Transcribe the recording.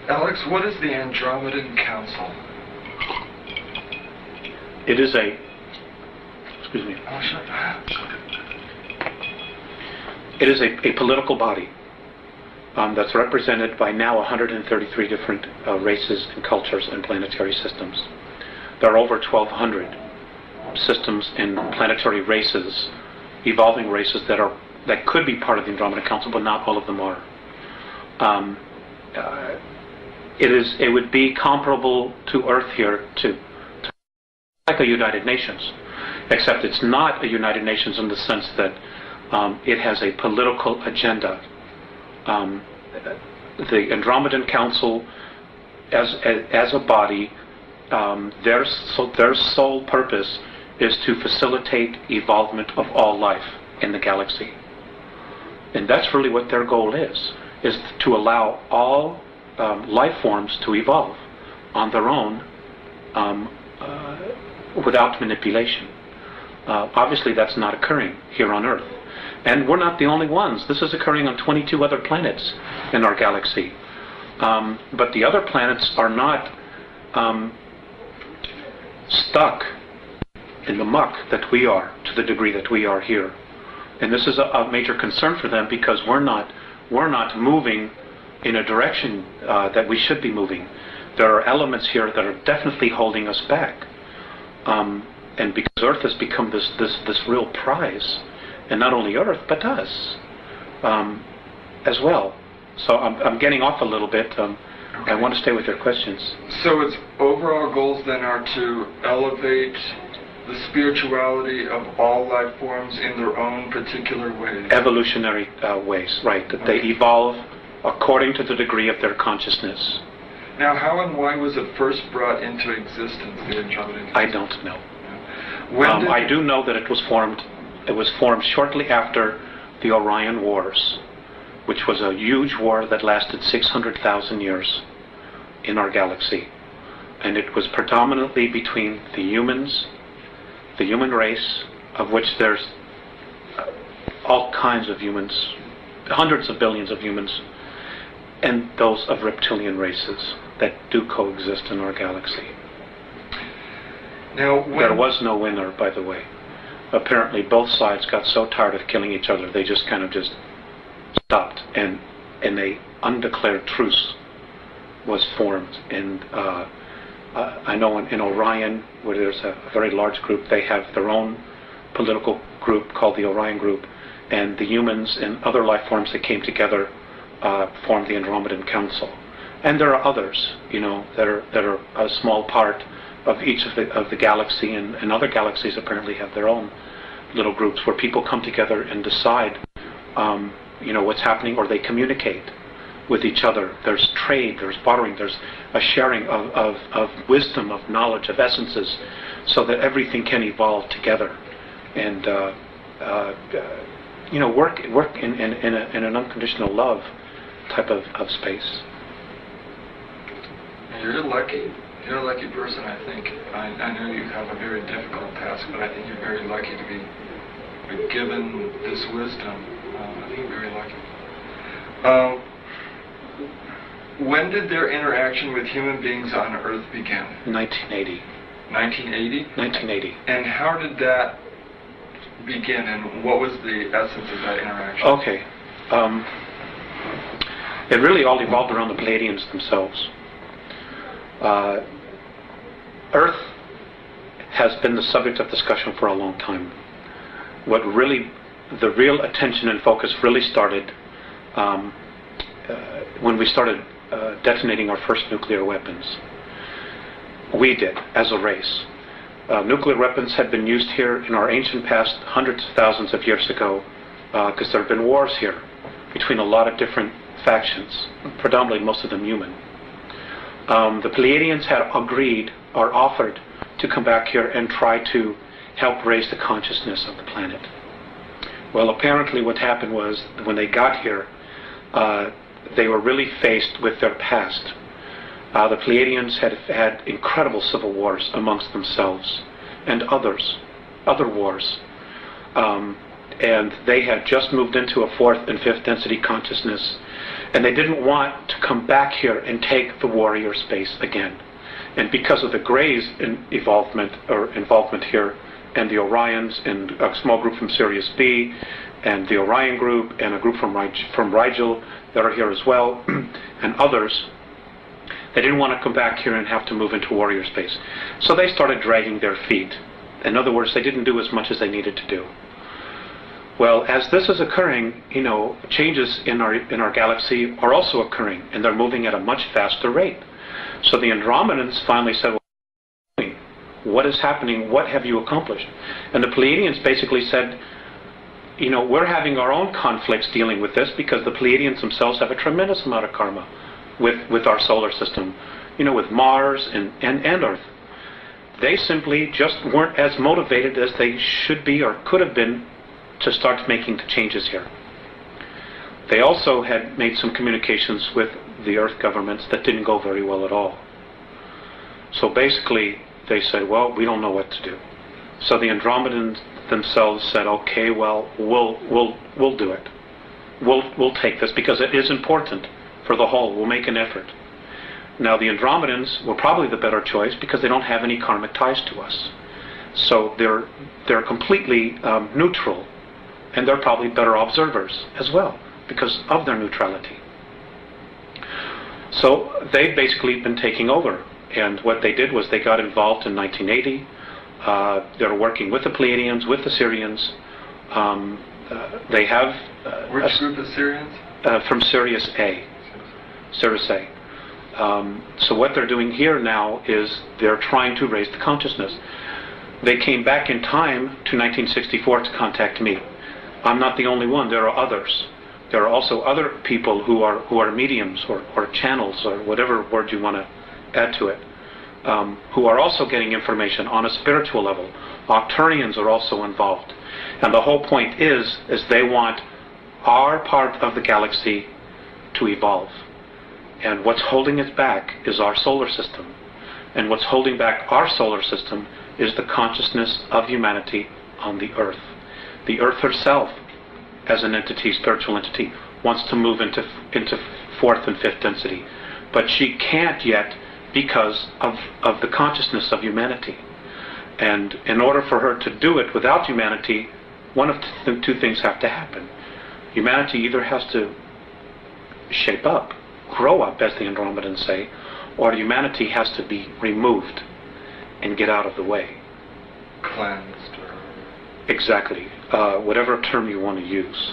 Alex, what is the Andromedan Council? It is a... Excuse me. Oh, shut up. It is a political body that's represented by now 133 different races and cultures and planetary systems. There are over 1,200 systems and planetary races, evolving races that could be part of the Andromedan Council, but not all of them are. It would be comparable to Earth here to like a United Nations, except it's not a United Nations in the sense that it has a political agenda. The Andromedan Council, as a body, their sole purpose is to facilitate evolvement of all life in the galaxy. And that's really what their goal is to allow all life forms to evolve on their own without manipulation. Obviously that's not occurring here on Earth. And we're not the only ones. This is occurring on 22 other planets in our galaxy. But the other planets are not stuck in the muck that we are, to the degree that we are here. And this is a major concern for them, because we're not moving in a direction that we should be moving. There are elements here that are definitely holding us back. And because Earth has become this real prize, and not only Earth, but us as well. So I'm getting off a little bit. Okay. I want to stay with your questions. So its overall goals then are to elevate the spirituality of all life forms in their own particular ways. Evolutionary ways, right. That they evolve according to the degree of their consciousness. Now, how and why was it first brought into existence, the Andromedan Council? I don't know. I do know that it was formed. It was formed shortly after the Orion Wars, which was a huge war that lasted 600,000 years in our galaxy. And it was predominantly between the humans, the human race, of which there's all kinds of humans, hundreds of billions of humans, and those of reptilian races that do coexist in our galaxy. Now, there was no winner, by the way. Apparently both sides got so tired of killing each other, they just kind of stopped, and a undeclared truce was formed. And I know in Orion, where there's a very large group, they have their own political group called the Orion Group, and the humans and other life forms that came together formed the Andromedan Council. And there are others, that are a small part of each of the galaxy, and other galaxies apparently have their own little groups where people come together and decide, what's happening, or they communicate with each other. There's trade, there's bartering, there's a sharing of wisdom, of knowledge, of essences, so that everything can evolve together and work in an unconditional love type of space. You're lucky. You're a lucky person, I think. I know you have a very difficult task, but I think you're very lucky to be given this wisdom. I think you're very lucky. When did their interaction with human beings on Earth begin? 1980. 1980? 1980. And how did that begin, and what was the essence of that interaction? Okay. It really all evolved around the Pleiadians themselves. Earth has been the subject of discussion for a long time. The real attention and focus really started when we started detonating our first nuclear weapons. We did, as a race. Nuclear weapons had been used here in our ancient past hundreds of thousands of years ago, because there have been wars here between a lot of different factions, predominantly most of them human. The Pleiadians had agreed or offered to come back here and try to help raise the consciousness of the planet. Well, apparently what happened was, when they got here, they were really faced with their past. The Pleiadians had had incredible civil wars amongst themselves and other wars. and they had just moved into a fourth and fifth density consciousness, and they didn't want to come back here and take the warrior space again. And because of the Greys' involvement here, and the Orions, and a small group from Sirius B, and the Orion group, and a group from Rigel that are here as well, and others, they didn't want to come back here and have to move into warrior space. So they started dragging their feet. In other words, they didn't do as much as they needed to do. Well, as this is occurring, changes in our galaxy are also occurring, and they're moving at a much faster rate. So the Andromedans finally said, well, what is happening? What have you accomplished? And the Pleiadians basically said, we're having our own conflicts dealing with this, because the Pleiadians themselves have a tremendous amount of karma with our solar system, with Mars and Earth. They simply just weren't as motivated as they should be or could have been to start making the changes here. They also had made some communications with the Earth governments that didn't go very well at all. So basically, they said, well, we don't know what to do. So the Andromedans themselves said, okay, well, we'll do it. We'll take this, because it is important for the whole. We'll make an effort. Now, the Andromedans were probably the better choice, because they don't have any karmic ties to us. So they're completely neutral, and they're probably better observers as well, because of their neutrality. So they've basically been taking over, and what they did was they got involved in 1980. They're working with the Pleiadians, with the Sirians. They have... Which group of Sirians? From Sirius A. Sirius A. So what they're doing here now is they're trying to raise the consciousness. They came back in time to 1964 to contact me. I'm not the only one. There are others. There are also other people who are mediums or channels, or whatever word you want to add to it, who are also getting information on a spiritual level. Octurians are also involved. And the whole point is they want our part of the galaxy to evolve. And what's holding it back is our solar system. And what's holding back our solar system is the consciousness of humanity on the Earth. The Earth herself, as an entity, spiritual entity, wants to move into fourth and fifth density. But she can't yet, because of the consciousness of humanity. And in order for her to do it without humanity, one of the two things have to happen. Humanity either has to shape up, grow up, as the Andromedans say, or humanity has to be removed and get out of the way. Cleansed. Exactly. Whatever term you want to use.